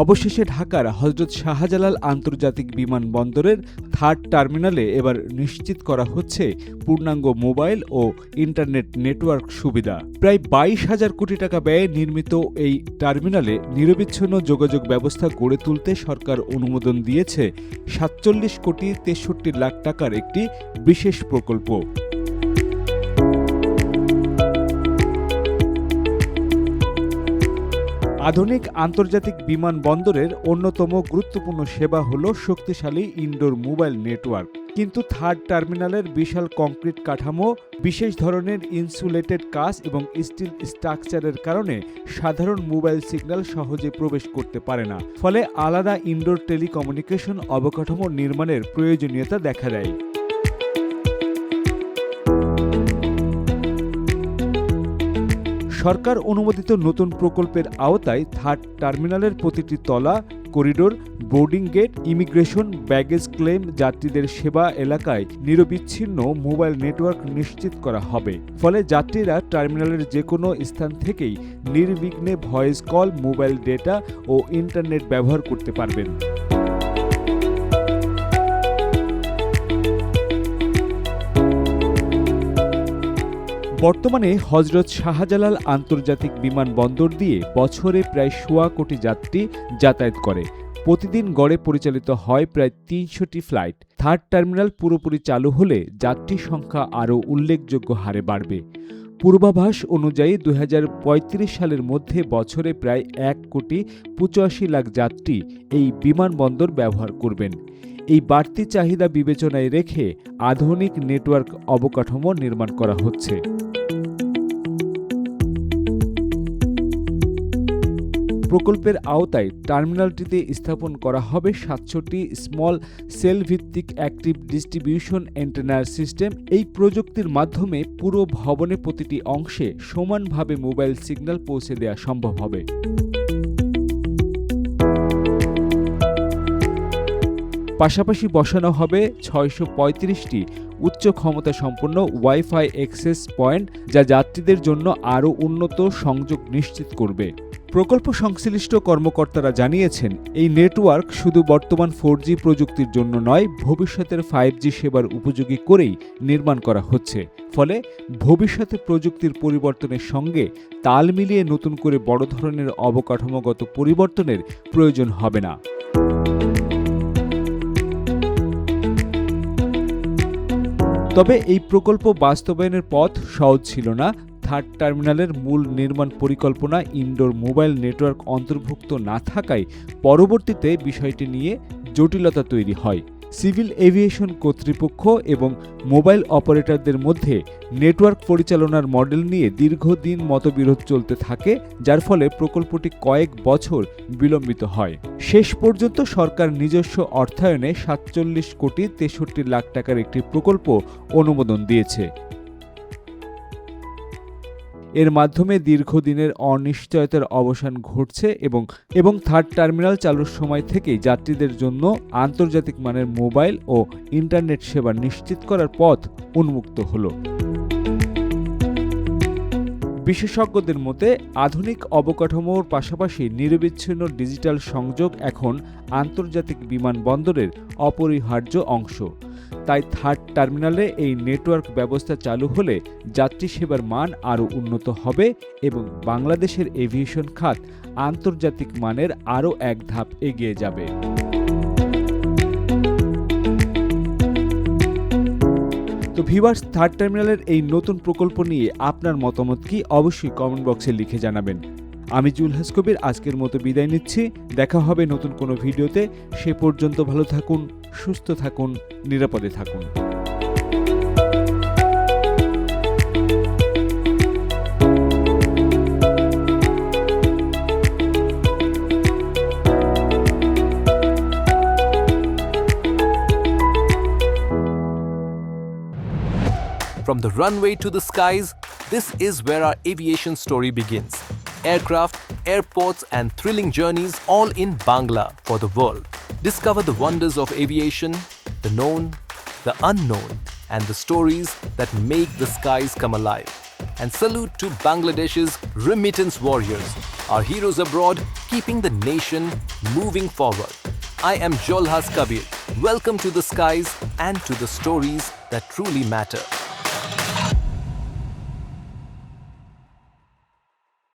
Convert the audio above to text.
অবশেষে ঢাকার হযরত শাহজালাল আন্তর্জাতিক বিমানবন্দরের থার্ড টার্মিনালে এবার নিশ্চিত করা হচ্ছে পূর্ণাঙ্গ মোবাইল ও ইন্টারনেট নেটওয়ার্ক সুবিধা। প্রায় 22,000 কোটি টাকা ব্যয়ে নির্মিত এই টার্মিনালে নিরবিচ্ছিন্ন যোগাযোগ ব্যবস্থা গড়ে তুলতে সরকার অনুমোদন দিয়েছে 47 কোটি 63 লাখ টাকার একটি বিশেষ প্রকল্প। আধুনিক আন্তর্জাতিক বিমানবন্দরের অন্যতম গুরুত্বপূর্ণ সেবা হল শক্তিশালী ইনডোর মোবাইল নেটওয়ার্ক। কিন্তু থার্ড টার্মিনালের বিশাল কংক্রিট কাঠামো, বিশেষ ধরনের ইনসুলেটেড কাচ এবং স্টিল স্ট্রাকচারের কারণে সাধারণ মোবাইল সিগন্যাল সহজে প্রবেশ করতে পারে না। ফলে আলাদা ইনডোর টেলিকমিউনিকেশন অবকাঠামো নির্মাণের প্রয়োজনীয়তা দেখা দেয়। সরকার অনুমোদিত নতুন প্রকল্পের আওতায় থার্ড টার্মিনালের প্রতিটি তলা, corridor, boarding gate, immigration, baggage claim, যাত্রীদের সেবা এলাকায় নিরবিচ্ছিন্ন মোবাইল নেটওয়ার্ক নিশ্চিত করা হবে। ফলে যাত্রীরা টার্মিনালের যে কোনো স্থান থেকেই নির্বিঘ্নে ভয়েস কল, মোবাইল ডেটা ও ইন্টারনেট ব্যবহার করতে পারবেন। বর্তমানে হযরত শাহজালাল আন্তর্জাতিক বিমানবন্দর দিয়ে বছরে প্রায় 1.25 কোটি যাত্রী যাতায়াত করে। প্রতিদিন গড়ে পরিচালিত হয় প্রায় 300টি ফ্লাইট। থার্ড টার্মিনাল পুরোপুরি চালু হলে যাত্রী সংখ্যা আরও উল্লেখযোগ্য হারে বাড়বে। পূর্বাভাস অনুযায়ী 2035 সালের মধ্যে বছরে প্রায় 1.85 লাখ যাত্রী এই বিমানবন্দর ব্যবহার করবেন। এই বাড়তি চাহিদা বিবেচনায় রেখে আধুনিক নেটওয়ার্ক অবকাঠামো নির্মাণ করা হচ্ছে। প্রকল্পের আওতায় টার্মিনালটিতে স্থাপন করা হবে 700টি স্মল সেল ভিত্তিক অ্যাক্টিভ ডিস্ট্রিবিউশন অ্যান্টেনা সিস্টেম। এই প্রযুক্তির মাধ্যমে পুরো ভবনের প্রতিটি অংশে সমানভাবে মোবাইল সিগন্যাল পৌঁছে দেওয়া সম্ভব হবে। পাশাপাশি বসানো হবে 635টি উচ্চ ক্ষমতা সম্পন্ন ওয়াইফাই অ্যাক্সেস পয়েন্ট, যা যাত্রীদের জন্য আরও উন্নত সংযোগ নিশ্চিত করবে। প্রকল্প সংশ্লিষ্ট কর্মকর্তারা জানিয়েছেন, এই নেটওয়ার্ক শুধু বর্তমান 4G প্রযুক্তির জন্য নয়, ভবিষ্যতের 5G সেবার উপযোগী করেই নির্মাণ করা হচ্ছে। ফলে ভবিষ্যতে প্রযুক্তির পরিবর্তনের সঙ্গে তাল মিলিয়ে নতুন করে বড় ধরনের অবকাঠামোগত পরিবর্তনের প্রয়োজন হবে না। তবে এই প্রকল্প বাস্তবায়নের পথ সহজ ছিল না। থার্ড টার্মিনালের মূল নির্মাণ পরিকল্পনা ইনডোর মোবাইল নেটওয়ার্ক অন্তর্ভুক্ত না থাকায় পরবর্তীতে বিষয়টি নিয়ে জটিলতা তৈরি হয়। সিভিল এভিয়েশন কর্তৃপক্ষ এবং মোবাইল অপারেটরদের মধ্যে নেটওয়ার্ক পরিচালনার মডেল নিয়ে দীর্ঘদিন মতবিরোধ চলতে থাকে, যার ফলে প্রকল্পটি কয়েক বছর বিলম্বিত হয়। শেষ পর্যন্ত সরকার নিজস্ব অর্থায়নে 47 কোটি 63 লাখ টাকার একটি প্রকল্প অনুমোদন দিয়েছে। এর মাধ্যমে দীর্ঘদিনের অনিশ্চয়তার অবসান ঘটছে এবং থার্ড টার্মিনাল চালুর সময় থেকেই যাত্রীদের জন্য আন্তর্জাতিক মানের মোবাইল ও ইন্টারনেট সেবা নিশ্চিত করার পথ উন্মুক্ত হলো। বিশেষজ্ঞদের মতে আধুনিক অবকাঠামোর পাশাপাশি নিরবিচ্ছিন্ন ডিজিটাল সংযোগ এখন আন্তর্জাতিক বিমানবন্দরের অপরিহার্য অংশ। তাই থার্ড টার্মিনালে এই নেটওয়ার্ক ব্যবস্থা চালু হলে যাত্রী সেবার মান আরও উন্নত হবে এবং বাংলাদেশের এভিয়েশন খাত আন্তর্জাতিক মানের আরও এক ধাপ এগিয়ে যাবে। তো ভিউয়ার্স, থার্ড টার্মিনালের এই নতুন প্রকল্প নিয়ে আপনার মতামত কি অবশ্যই কমেন্ট বক্সে লিখে জানাবেন। আমি জুলহাস কবির আজকের মতো বিদায় নিচ্ছি। দেখা হবে নতুন কোনো ভিডিওতে। সে পর্যন্ত ভালো থাকুন, সুস্থ থাকুন, নিরাপদে থাকুন। From the runway to the skies, this is where our aviation story begins. Aircraft, airports, and thrilling journeys all in Bangla for the world. Discover the wonders of aviation, the known, the unknown, and the stories that make the skies come alive. And salute to Bangladesh's remittance warriors, our heroes abroad keeping the nation moving forward. I am Jolhas Kabir. Welcome to the skies and to the stories that truly matter.